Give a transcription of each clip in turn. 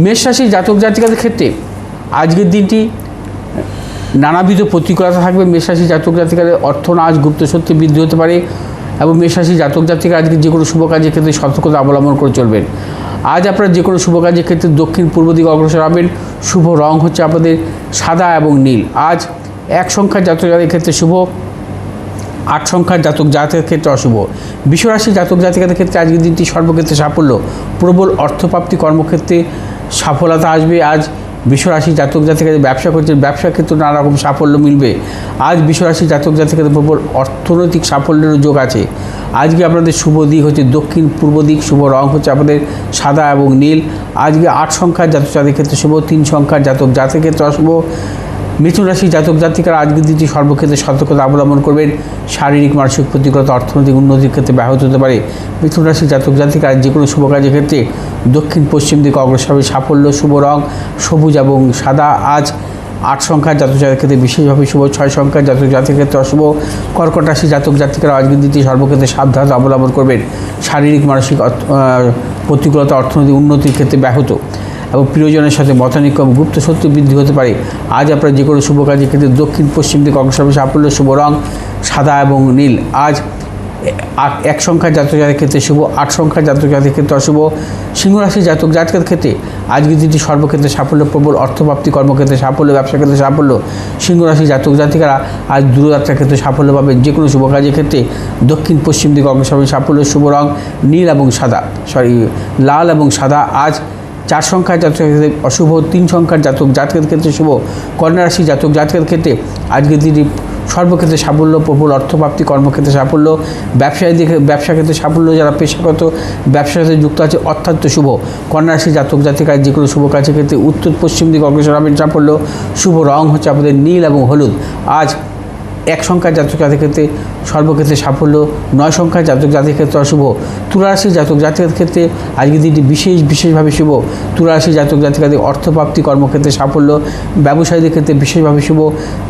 মেষ রাশি জাতক জাতিকাদের ক্ষেত্রে আজকের দিনটি নানাবিধ প্রতিকূলতা থাকবে। মেষ রাশি জাতক জাতিকাদের অর্থনাশ, গুপ্ত সত্যি বৃদ্ধি হতে পারে এবং মেষ রাশি জাতক জাতিকা আজকে যে কোনো শুভ কাজের ক্ষেত্রে সতর্কতা অবলম্বন করে চলবেন। আজ আপনারা যে কোনো শুভ কাজের ক্ষেত্রে দক্ষিণ পূর্ব দিকে অগ্রসর হবেন। শুভ রং হচ্ছে আপনাদের সাদা এবং নীল। আজ 1 সংখ্যার জাতক জাতিকাদের ক্ষেত্রে শুভ, 8 সংখ্যার জাতক জাতিকাদের ক্ষেত্রে অশুভ। বিশ্বরাশি জাতক জাতিকাদের ক্ষেত্রে আজকের দিনটি সর্বক্ষেত্রে সাফল্য, প্রবল অর্থপ্রাপ্তি, কর্মক্ষেত্রে সফলতা আসবে। আজ বিশ্বরাশি জাতক জাতিকাদের ব্যবসা করছেন, ব্যবসার ক্ষেত্রে নানা রকম সাফল্য মিলবে। আজ বিশ্বরাশি জাতক জাতিকাদের প্রবল অর্থনৈতিক সাফল্যেরও যোগ আছে। আজকে আপনাদের শুভ দিক হচ্ছে দক্ষিণ পূর্ব দিক, শুভ রং হচ্ছে আপনাদের সাদা এবং নীল। আজকে 8 সংখ্যার জাতক জাতিকাদের ক্ষেত্রে শুভ, 3 সংখ্যার জাতক জাতিকাদের ক্ষেত্রে অশুভ। মিথুন রাশি জাতক জাতিকারা আজকের দিনটি সর্বক্ষেত্রে সতর্কতা অবলম্বন করবেন। শারীরিক মানসিক প্রতিকূলতা অর্থনৈতিক উন্নতির ক্ষেত্রে ব্যাহত হতে পারে। মিথুন রাশি জাতক জাতিকারা যে কোনো শুভ কাজের ক্ষেত্রে দক্ষিণ পশ্চিম দিকে অগ্রসর হবে। সাফল্য, শুভ রং সবুজ এবং সাদা। আজ 8 সংখ্যার জাতক জাতিকাদের ক্ষেত্রে বিশেষভাবে শুভ, 6 সংখ্যার জাতক জাতিকাদের ক্ষেত্রে অশুভ। কর্কট রাশি জাতক জাতিকারা আজকের দিনটি সর্বক্ষেত্রে সাবধানতা অবলম্বন করবেন। শারীরিক মানসিক প্রতিকূলতা অর্থনৈতিক উন্নতির ক্ষেত্রে ব্যাহত এবং প্রিয়জনের সাথে মতানৈক্য এবং গুপ্ত শত্রু বৃদ্ধি হতে পারে। আজ আপনারা যে কোনো শুভ কাজের ক্ষেত্রে দক্ষিণ পশ্চিম দিকে অগ্রসর হবে। সাফল্য, শুভ রং সাদা এবং নীল। আজ 1 সংখ্যার জাতক জাতিকাদের ক্ষেত্রে শুভ, 8 সংখ্যার জাতক জাতিকাদের ক্ষেত্রে অশুভ। সিংহ রাশি জাতক জাতিকাদের ক্ষেত্রে আজকের দিনটি সর্বক্ষেত্রে সাফল্য, প্রবল অর্থপ্রাপ্তি, কর্মক্ষেত্রে সাফল্য, ব্যবসা ক্ষেত্রে সাফল্য। সিংহ রাশি জাতক জাতিকারা আজ দূরযাত্রার ক্ষেত্রে সাফল্য পাবেন। যে কোনো শুভ কাজের ক্ষেত্রে দক্ষিণ পশ্চিম দিকে অগ্রসর হবে। সাফল্য, শুভ রং নীল এবং সাদা, লাল এবং সাদা। আজ 4 সংখ্যার জাতক জাতিকাদের অশুভ, 3 সংখ্যার জাতক জাতিকাদের ক্ষেত্রে শুভ। কন্যা রাশি জাতক জাতিকাদের ক্ষেত্রে আজকের দিনটি সর্বক্ষেত্রে সাফল্য, প্রবল অর্থপ্রাপ্তি, কর্মক্ষেত্রে সাফল্য, ব্যবসা ক্ষেত্রে সাফল্য। যারা পেশাগত ব্যবসার সাথে যুক্ত আছে অত্যন্ত শুভ। কন্যা রাশি জাতক জাতিকার যে কোনো শুভ কাজের ক্ষেত্রে উত্তর পশ্চিম দিকে অগ্রসর হবেন। সাফল্য, শুভ রং হচ্ছে আপনাদের নীল এবং হলুদ। আজ 1 সংখ্যার জাতক জাতিকাদের ক্ষেত্রে সর্বক্ষেত্রে সাফল্য, 9 সংখ্যার জাতক জাতিকাদের ক্ষেত্রে অশুভ। তুলা রাশি জাতক জাতিকাদের ক্ষেত্রে আজকের দিনটি বিশেষভাবে শুভ। তুলা রাশি জাতক জাতিকাদের অর্থপ্রাপ্তি, কর্মক্ষেত্রে সাফল্য, ব্যবসায়ীদের ক্ষেত্রে বিশেষভাবে শুভ।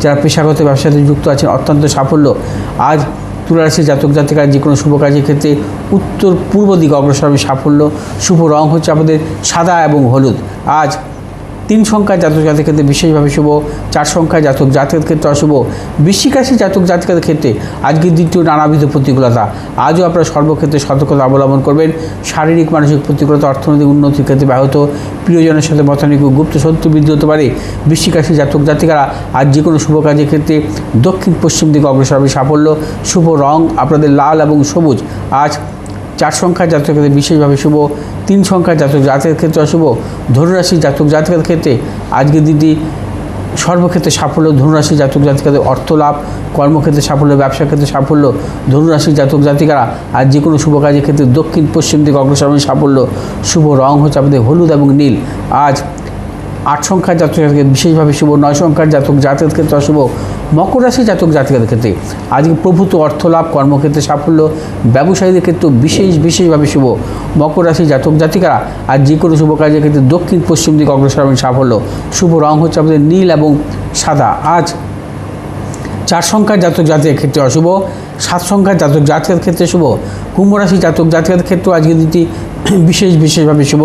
যারা পেশাগত ব্যবসার সাথে যুক্ত আছেন অত্যন্ত সাফল্য। আজ তুলা রাশি জাতক জাতিকার যে কোনো শুভ কাজের ক্ষেত্রে উত্তর পূর্ব দিকে অগ্রসর হবে। সাফল্য, শুভ রং হচ্ছে আমাদের সাদা এবং হলুদ। আজ 3 সংখ্যার জাতক জাতিকাদের ক্ষেত্রে বিশেষভাবে শুভ, 4 সংখ্যার জাতক জাতিকাদের ক্ষেত্রে অশুভ। বৃশ্চিক রাশি জাতক জাতিকাদের ক্ষেত্রে আজকের দিনটিও নানাবিধ প্রতিকূলতা। আজও আপনারা সর্বক্ষেত্রে সতর্কতা অবলম্বন করবেন। শারীরিক মানসিক প্রতিকূলতা অর্থনৈতিক উন্নতির ক্ষেত্রে ব্যাহত, প্রিয়জনের সাথে মতানৈক্য, গুপ্ত শত্রু বৃদ্ধি হতে পারে। বৃশ্চিক রাশি জাতক জাতিকারা আজ যে কোনো শুভ কাজের ক্ষেত্রে দক্ষিণ পশ্চিম দিকে অগ্রসর হবে। সাফল্য, শুভ রং আপনাদের লাল এবং সবুজ। আজ 4 সংখ্যার জাতক জাতিকাদের বিশেষভাবে শুভ, 3 সংখ্যার জাতক জাতিকাদের ক্ষেত্রে অশুভ। ধনুরাশি জাতক জাতিকাদের ক্ষেত্রে আজকের দিনটি সর্বক্ষেত্রে সাফল্য। ধনুরাশি জাতক জাতিকাদের অর্থ লাভ, কর্মক্ষেত্রে সাফল্য, ব্যবসার ক্ষেত্রে সাফল্য। ধনুরাশি জাতক জাতিকারা আজ যে কোনো শুভ কাজের ক্ষেত্রে দক্ষিণ পশ্চিম দিকে অগ্রসর হবে। সাফল্য, শুভ রং হচ্ছে আপনাদের হলুদ এবং নীল। আজ 8 সংখ্যার জাতক জাতিকাদের বিশেষভাবে শুভ, 9 সংখ্যার জাতক জাতিকাদের ক্ষেত্রে অশুভ। মকর রাশি জাতক জাতিকাদের ক্ষেত্রে আজকে প্রভূত অর্থ লাভ, কর্মক্ষেত্রে সাফল্য, ব্যবসায়ীদের ক্ষেত্রে বিশেষভাবে শুভ। মকর রাশি জাতক জাতিকারা আজ যে কোনো শুভ কাজের ক্ষেত্রে দক্ষিণ পশ্চিম দিকে অগ্রসর হবেন। সাফল্য, শুভ রং হচ্ছে আপনাদের নীল এবং সাদা। আজ 4 সংখ্যার জাতক জাতিকাদের ক্ষেত্রে অশুভ, 7 সংখ্যার জাতক জাতিকাদের ক্ষেত্রে শুভ। কুম্ভ রাশি জাতক জাতিকাদের ক্ষেত্রেও আজকের দিনটি বিশেষভাবে শুভ।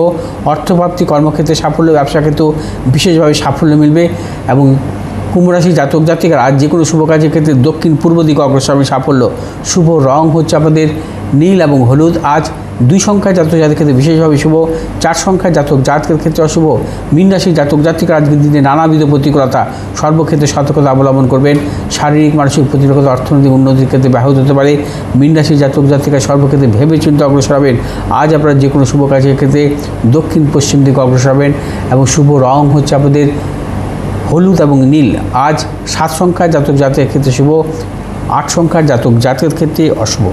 অর্থপ্রাপ্তি, কর্মক্ষেত্রে সাফল্য, ব্যবসা ক্ষেত্রেও বিশেষভাবে সাফল্য মিলবে এবং কুম্ভ রাশি জাতক জাতিকারা আজ যে কোনো শুভ কাজের ক্ষেত্রে দক্ষিণ পূর্ব দিকে অগ্রসর হবে। সাফল্য, শুভ রং হচ্ছে আপনাদের নীল এবং হলুদ। আজ 2 সংখ্যার জাতক জাতিকাদের ক্ষেত্রে বিশেষভাবে শুভ, 4 সংখ্যার জাতক জাতিকাদের ক্ষেত্রে অশুভ। মীন রাশি জাতক জাতিকারা আজকের দিনে নানাবিধ প্রতিকূলতা, সর্বক্ষেত্রে সতর্কতা অবলম্বন করবেন। শারীরিক মানসিক প্রতিকূলতা অর্থনৈতিক উন্নতির ক্ষেত্রে ব্যাহত হতে পারে। মীন রাশি জাতক জাতিকা সর্বক্ষেত্রে ভেবে চিন্তে অগ্রসর হবেন। আজ আপনারা যে কোনো শুভ কাজের ক্ষেত্রে দক্ষিণ পশ্চিম দিকে অগ্রসর হবেন এবং শুভ রং হচ্ছে আপনাদের হলুদ এবং নীল। আজ 7 সংখ্যার জাতক জাতিকাদের ক্ষেত্রে শুভ, 8 সংখ্যার জাতক জাতিকাদের ক্ষেত্রে অশুভ।